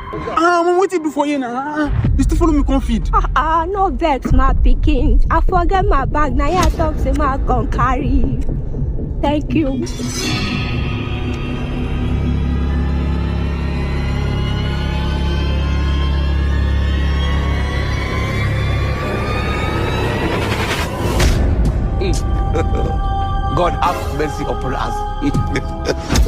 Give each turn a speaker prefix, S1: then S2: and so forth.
S1: What you do for you now? You still follow me confid?
S2: No vex, my pikin. I forget my bag. Now I talk to my gun carry. Thank you.
S3: God have mercy upon us.